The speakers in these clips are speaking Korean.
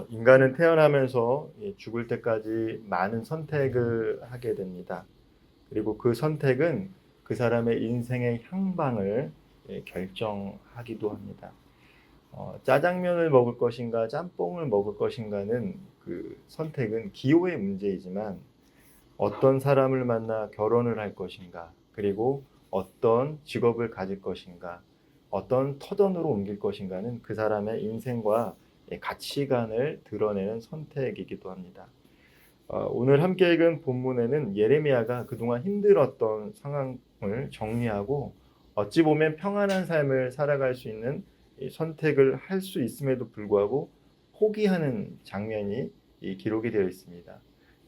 인간은 태어나면서 죽을 때까지 많은 선택을 하게 됩니다. 그리고 그 선택은 그 사람의 인생의 향방을 결정하기도 합니다. 짜장면을 먹을 것인가 짬뽕을 먹을 것인가는 그 선택은 기호의 문제이지만 어떤 사람을 만나 결혼을 할 것인가, 그리고 어떤 직업을 가질 것인가, 어떤 터전으로 옮길 것인가는 그 사람의 인생과 가치관을 드러내는 선택이기도 합니다. 오늘 함께 읽은 본문에는 예레미야가 그동안 힘들었던 상황을 정리하고 어찌 보면 평안한 삶을 살아갈 수 있는 선택을 할 수 있음에도 불구하고 포기하는 장면이 기록이 되어 있습니다.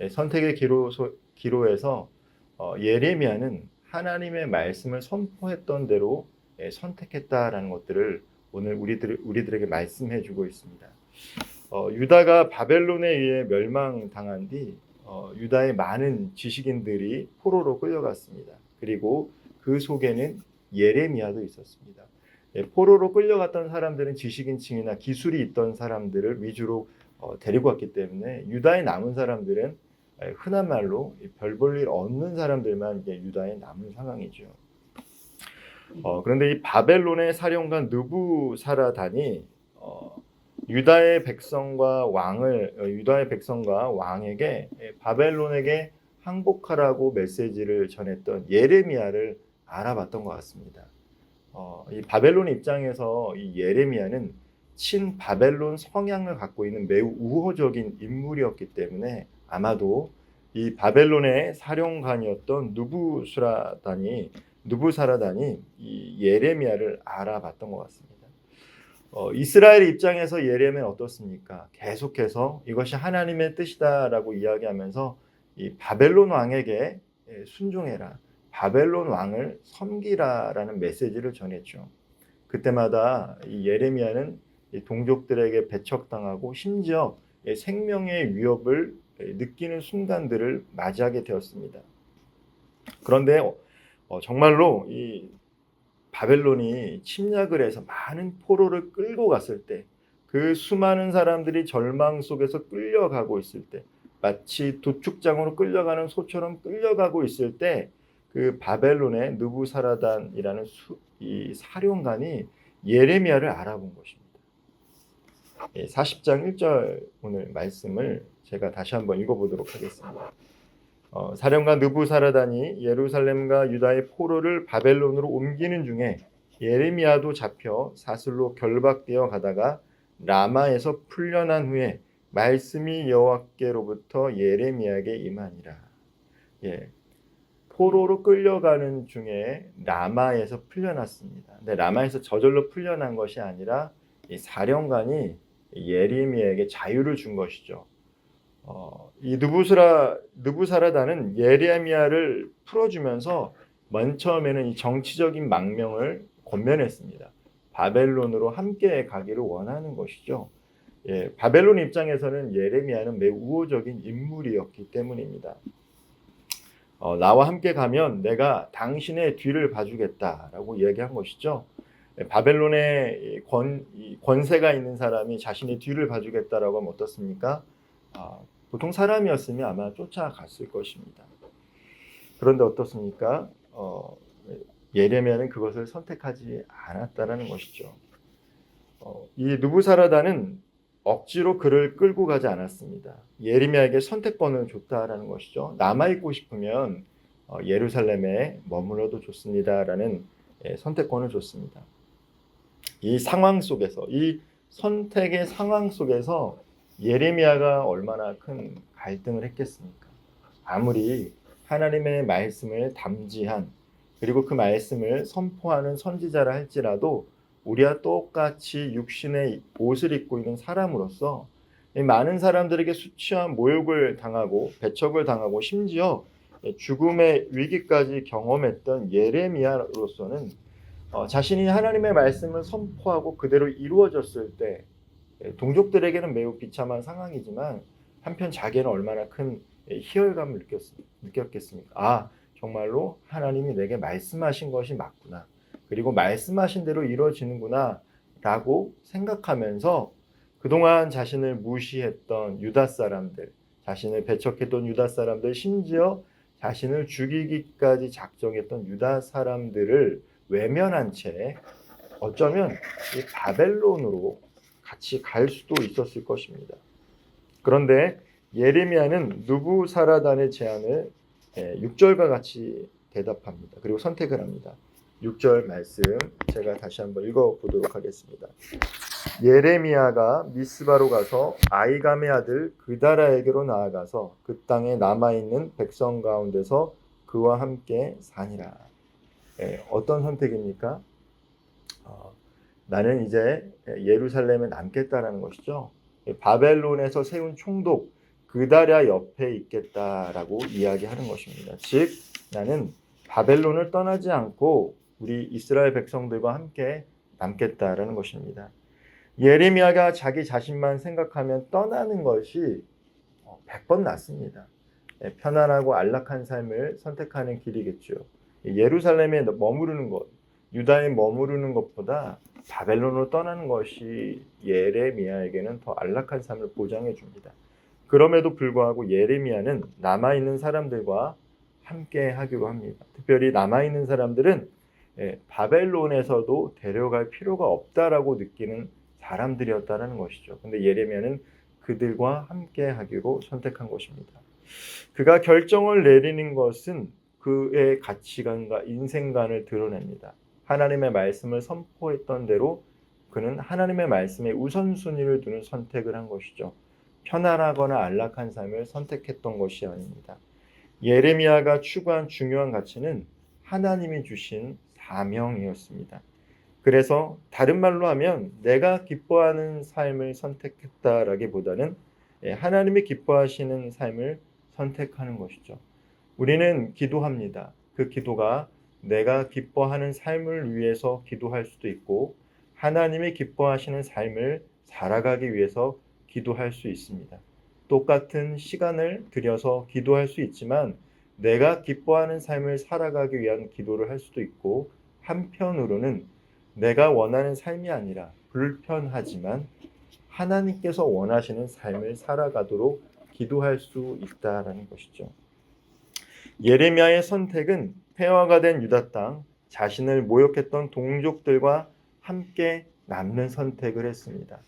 선택의 기로에서 예레미야는 하나님의 말씀을 선포했던 대로 선택했다라는 것들을 오늘 우리들에게 말씀해 주고 있습니다. 유다가 바벨론에 의해 멸망당한 뒤 유다의 많은 지식인들이 포로로 끌려갔습니다. 그리고 그 속에는 예레미야도 있었습니다. 포로로 끌려갔던 사람들은 지식인층이나 기술이 있던 사람들을 위주로 데리고 왔기 때문에 유다에 남은 사람들은 흔한 말로 별 볼 일 없는 사람들만 유다에 남은 상황이죠. 그런데 이 바벨론의 사령관 느부사라단이 유다의 백성과 왕에게 바벨론에게 항복하라고 메시지를 전했던 예레미야를 알아봤던 것 같습니다. 이 바벨론 입장에서 이 예레미야는 친 바벨론 성향을 갖고 있는 매우 우호적인 인물이었기 때문에 아마도 이 바벨론의 사령관이었던 느부사라단이 이 예레미야를 알아봤던 것 같습니다. 이스라엘 입장에서 예레미야는 어떻습니까? 계속해서 이것이 하나님의 뜻이다라고 이야기하면서 이 바벨론 왕에게 순종해라, 바벨론 왕을 섬기라라는 메시지를 전했죠. 그때마다 이 예레미야는 동족들에게 배척당하고 심지어 생명의 위협을 느끼는 순간들을 맞이하게 되었습니다. 그런데 정말로 이 바벨론이 침략을 해서 많은 포로를 끌고 갔을 때, 그 수많은 사람들이 절망 속에서 끌려가고 있을 때, 마치 도축장으로 끌려가는 소처럼 끌려가고 있을 때, 그 바벨론의 느부사라단이라는 이 사령관이 예레미야를 알아본 것입니다. 40장 1절 오늘 말씀을 제가 다시 한번 읽어보도록 하겠습니다. 사령관 느부사라단이 예루살렘과 유다의 포로를 바벨론으로 옮기는 중에 예레미야도 잡혀 사슬로 결박되어 가다가 라마에서 풀려난 후에 말씀이 여호와께로부터 예레미야에게 임하니라. 포로로 끌려가는 중에 라마에서 풀려났습니다. 근데 라마에서 저절로 풀려난 것이 아니라 이 사령관이 예레미야에게 자유를 준 것이죠. 이 느부사라단은 예레미야를 풀어주면서 맨 처음에는 이 정치적인 망명을 권면했습니다. 바벨론으로 함께 가기를 원하는 것이죠. 바벨론 입장에서는 예레미야는 매우 우호적인 인물이었기 때문입니다. 나와 함께 가면 내가 당신의 뒤를 봐주겠다라고 이야기한 것이죠. 바벨론에 권세가 있는 사람이 자신의 뒤를 봐주겠다라고 하면 어떻습니까? 보통 사람이었으면 아마 쫓아갔을 것입니다. 그런데 어떻습니까? 예레미야는 그것을 선택하지 않았다라는 것이죠. 이 느부사라단은 억지로 그를 끌고 가지 않았습니다. 예레미야에게 선택권을 줬다라는 것이죠. 남아있고 싶으면 예루살렘에 머물러도 좋습니다라는 선택권을 줬습니다. 이 상황 속에서, 이 선택의 상황 속에서 예레미야가 얼마나 큰 갈등을 했겠습니까? 아무리 하나님의 말씀을 담지한, 그리고 그 말씀을 선포하는 선지자라 할지라도 우리와 똑같이 육신의 옷을 입고 있는 사람으로서 많은 사람들에게 수치와 모욕을 당하고 배척을 당하고 심지어 죽음의 위기까지 경험했던 예레미야로서는 자신이 하나님의 말씀을 선포하고 그대로 이루어졌을 때 동족들에게는 매우 비참한 상황이지만 한편 자기는 얼마나 큰 희열감을 느꼈겠습니까? 정말로 하나님이 내게 말씀하신 것이 맞구나, 그리고 말씀하신 대로 이루어지는구나 라고 생각하면서 그동안 자신을 무시했던 유다 사람들, 자신을 배척했던 유다 사람들, 심지어 자신을 죽이기까지 작정했던 유다 사람들을 외면한 채 어쩌면 이 바벨론으로 같이 갈 수도 있었을 것입니다. 그런데 예레미야는 느부사라단의 제안을 6절과 같이 대답합니다. 그리고 선택을 합니다. 6절 말씀 제가 다시 한번 읽어보도록 하겠습니다. 예레미야가 미스바로 가서 아이감의 아들 그다라에게로 나아가서 그 땅에 남아있는 백성 가운데서 그와 함께 사니라. 어떤 선택입니까? 나는 이제 예루살렘에 남겠다라는 것이죠. 바벨론에서 세운 총독 그다랴 옆에 있겠다라고 이야기하는 것입니다. 즉 나는 바벨론을 떠나지 않고 우리 이스라엘 백성들과 함께 남겠다라는 것입니다. 예레미야가 자기 자신만 생각하면 떠나는 것이 100번 낫습니다. 편안하고 안락한 삶을 선택하는 길이겠죠. 예루살렘에 머무르는 것, 유다에 머무르는 것보다 바벨론으로 떠나는 것이 예레미야에게는 더 안락한 삶을 보장해 줍니다. 그럼에도 불구하고 예레미야는 남아있는 사람들과 함께 하기로 합니다. 특별히 남아있는 사람들은 바벨론에서도 데려갈 필요가 없다라고 느끼는 사람들이었다는 것이죠. 근데 예레미야는 그들과 함께 하기로 선택한 것입니다. 그가 결정을 내리는 것은 그의 가치관과 인생관을 드러냅니다. 하나님의 말씀을 선포했던 대로 그는 하나님의 말씀에 우선순위를 두는 선택을 한 것이죠. 편안하거나 안락한 삶을 선택했던 것이 아닙니다. 예레미야가 추구한 중요한 가치는 하나님이 주신 사명이었습니다. 그래서 다른 말로 하면 내가 기뻐하는 삶을 선택했다라기보다는 하나님이 기뻐하시는 삶을 선택하는 것이죠. 우리는 기도합니다. 그 기도가 내가 기뻐하는 삶을 위해서 기도할 수도 있고 하나님이 기뻐하시는 삶을 살아가기 위해서 기도할 수 있습니다. 똑같은 시간을 들여서 기도할 수 있지만 내가 기뻐하는 삶을 살아가기 위한 기도를 할 수도 있고 한편으로는 내가 원하는 삶이 아니라 불편하지만 하나님께서 원하시는 삶을 살아가도록 기도할 수 있다라는 것이죠. 예레미야의 선택은 폐허가 된 유다 땅, 자신을 모욕했던 동족들과 함께 남는 선택을 했습니다.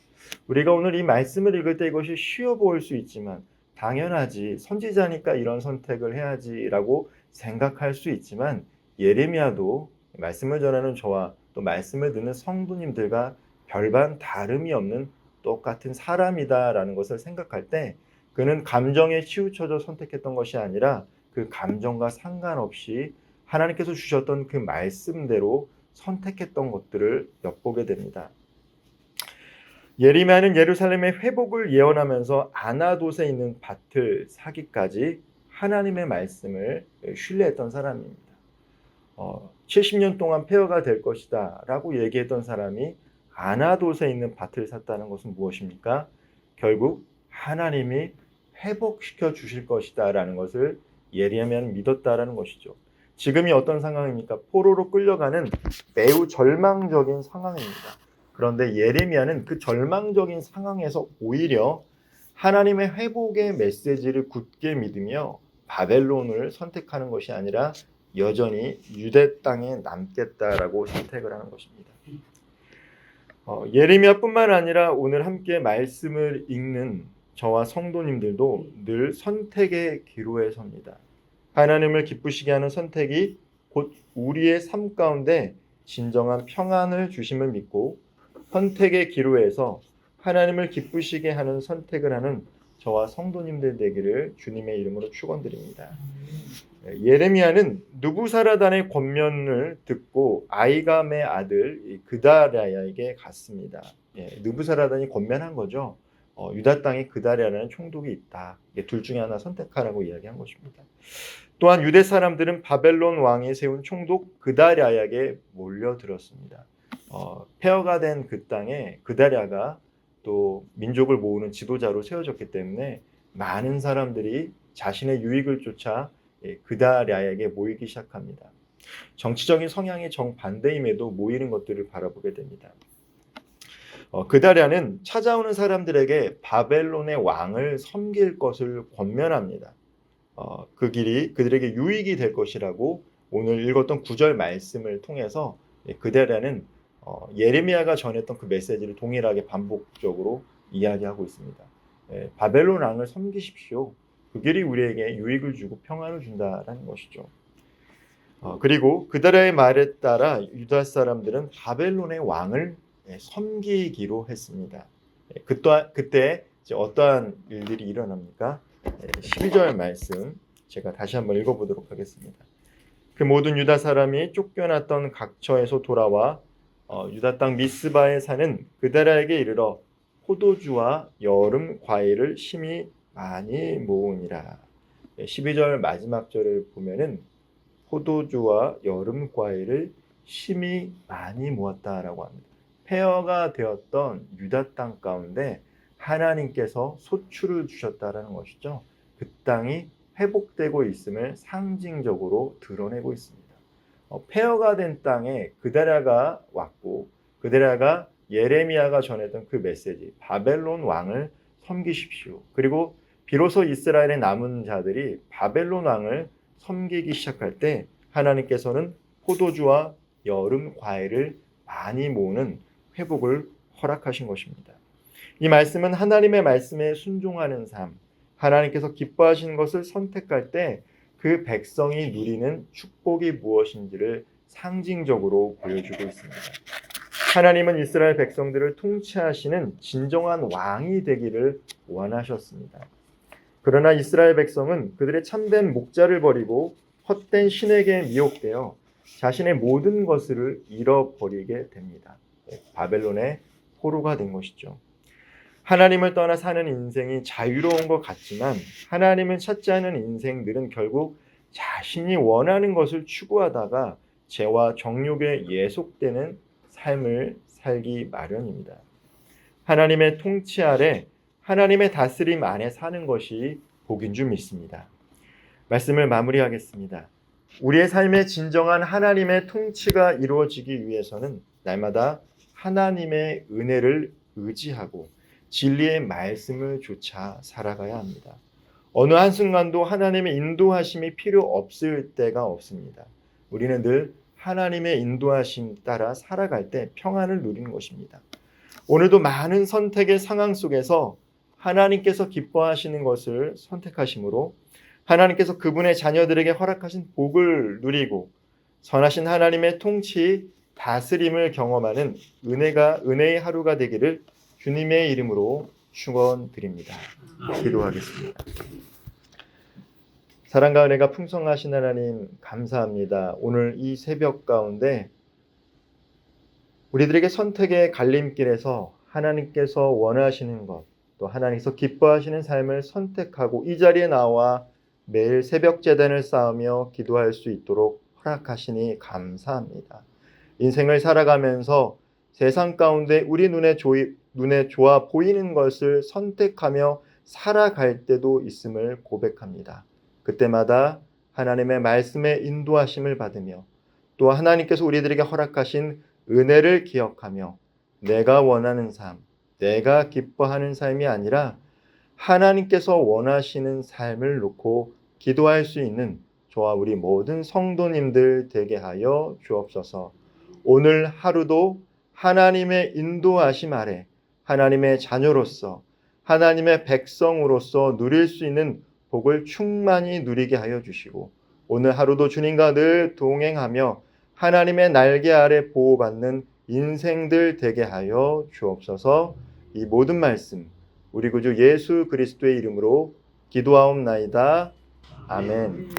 우리가 오늘 이 말씀을 읽을 때 이것이 쉬워 보일 수 있지만 당연하지, 선지자니까 이런 선택을 해야지라고 생각할 수 있지만 예레미야도 말씀을 전하는 저와 또 말씀을 듣는 성도님들과 별반 다름이 없는 똑같은 사람이다라는 것을 생각할 때 그는 감정에 치우쳐져 선택했던 것이 아니라 그 감정과 상관없이 하나님께서 주셨던 그 말씀대로 선택했던 것들을 엿보게 됩니다. 예레미야는 예루살렘의 회복을 예언하면서 아나돗에 있는 밭을 사기까지 하나님의 말씀을 신뢰했던 사람입니다. 70년 동안 폐허가 될 것이다 라고 얘기했던 사람이 아나돗에 있는 밭을 샀다는 것은 무엇입니까? 결국 하나님이 회복시켜 주실 것이다 라는 것을 예레미야는 믿었다라는 것이죠. 지금이 어떤 상황입니까? 포로로 끌려가는 매우 절망적인 상황입니다. 그런데 예레미야는 그 절망적인 상황에서 오히려 하나님의 회복의 메시지를 굳게 믿으며 바벨론을 선택하는 것이 아니라 여전히 유대 땅에 남겠다라고 선택을 하는 것입니다. 예레미야뿐만 아니라 오늘 함께 말씀을 읽는 저와 성도님들도 늘 선택의 기로에 섭니다. 하나님을 기쁘시게 하는 선택이 곧 우리의 삶 가운데 진정한 평안을 주심을 믿고 선택의 기로에서 하나님을 기쁘시게 하는 선택을 하는 저와 성도님들 되기를 주님의 이름으로 축원드립니다. 예레미야는 느부사라단의 권면을 듣고 아이감의 아들 그다랴에게 갔습니다. 느부사라단이 권면한 거죠. 유다 땅에 그다랴라는 총독이 있다. 둘 중에 하나 선택하라고 이야기한 것입니다. 또한 유대 사람들은 바벨론 왕이 세운 총독 그다랴에게 몰려들었습니다. 폐허가 된 그 땅에 그다랴가 또 민족을 모으는 지도자로 세워졌기 때문에 많은 사람들이 자신의 유익을 쫓아 그다랴에게 모이기 시작합니다. 정치적인 성향이 정반대임에도 모이는 것들을 바라보게 됩니다. 그다랴는 찾아오는 사람들에게 바벨론의 왕을 섬길 것을 권면합니다. 그 길이 그들에게 유익이 될 것이라고 오늘 읽었던 9절 말씀을 통해서 그다랴는 예레미야가 전했던 그 메시지를 동일하게 반복적으로 이야기하고 있습니다. 바벨론 왕을 섬기십시오. 그 길이 우리에게 유익을 주고 평안을 준다라는 것이죠. 그리고 그다랴의 말에 따라 유다 사람들은 바벨론의 왕을 섬기기로 했습니다. 그때 이제 어떠한 일들이 일어납니까? 12절 말씀 제가 다시 한번 읽어보도록 하겠습니다. 그 모든 유다 사람이 쫓겨났던 각처에서 돌아와 유다 땅 미스바에 사는 그다랴에게 이르러 포도주와 여름 과일을 심히 많이 모으니라. 12절 마지막 절을 보면은 포도주와 여름 과일을 심히 많이 모았다라고 합니다. 폐허가 되었던 유다 땅 가운데 하나님께서 소출을 주셨다라는 것이죠. 그 땅이 회복되고 있음을 상징적으로 드러내고 있습니다. 폐허가 된 땅에 그다랴가 왔고 그다랴가 예레미야가 전했던 그 메시지 바벨론 왕을 섬기십시오. 그리고 비로소 이스라엘의 남은 자들이 바벨론 왕을 섬기기 시작할 때 하나님께서는 포도주와 여름 과일을 많이 모으는 회복을 허락하신 것입니다. 이 말씀은 하나님의 말씀에 순종하는 삶, 하나님께서 기뻐하시는 것을 선택할 때 그 백성이 누리는 축복이 무엇인지를 상징적으로 보여주고 있습니다. 하나님은 이스라엘 백성들을 통치하시는 진정한 왕이 되기를 원하셨습니다. 그러나 이스라엘 백성은 그들의 참된 목자를 버리고 헛된 신에게 미혹되어 자신의 모든 것을 잃어버리게 됩니다. 바벨론의 포로가 된 것이죠. 하나님을 떠나 사는 인생이 자유로운 것 같지만 하나님을 찾지 않은 인생들은 결국 자신이 원하는 것을 추구하다가 죄와 정욕에 예속되는 삶을 살기 마련입니다. 하나님의 통치 아래 하나님의 다스림 안에 사는 것이 복인 줄 믿습니다. 말씀을 마무리하겠습니다. 우리의 삶에 진정한 하나님의 통치가 이루어지기 위해서는 날마다 하나님의 은혜를 의지하고 진리의 말씀을 좇아 살아가야 합니다. 어느 한순간도 하나님의 인도하심이 필요 없을 때가 없습니다. 우리는 늘 하나님의 인도하심 따라 살아갈 때 평안을 누리는 것입니다. 오늘도 많은 선택의 상황 속에서 하나님께서 기뻐하시는 것을 선택하심으로 하나님께서 그분의 자녀들에게 허락하신 복을 누리고 선하신 하나님의 통치, 다스림을 경험하는 은혜의 하루가 되기를 주님의 이름으로 축원드립니다. 기도하겠습니다. 사랑과 은혜가 풍성하신 하나님 감사합니다. 오늘 이 새벽 가운데 우리들에게 선택의 갈림길에서 하나님께서 원하시는 것, 또 하나님께서 기뻐하시는 삶을 선택하고 이 자리에 나와 매일 새벽 제단을 쌓으며 기도할 수 있도록 허락하시니 감사합니다. 인생을 살아가면서 세상 가운데 우리 눈에 좋아 보이는 것을 선택하며 살아갈 때도 있음을 고백합니다. 그때마다 하나님의 말씀에 인도하심을 받으며 또 하나님께서 우리들에게 허락하신 은혜를 기억하며 내가 원하는 삶, 내가 기뻐하는 삶이 아니라 하나님께서 원하시는 삶을 놓고 기도할 수 있는 저와 우리 모든 성도님들 되게 하여 주옵소서. 오늘 하루도 하나님의 인도하심 아래 하나님의 자녀로서 하나님의 백성으로서 누릴 수 있는 복을 충만히 누리게 하여 주시고 오늘 하루도 주님과 늘 동행하며 하나님의 날개 아래 보호받는 인생들 되게 하여 주옵소서. 이 모든 말씀 우리 구주 예수 그리스도의 이름으로 기도하옵나이다. 아멘.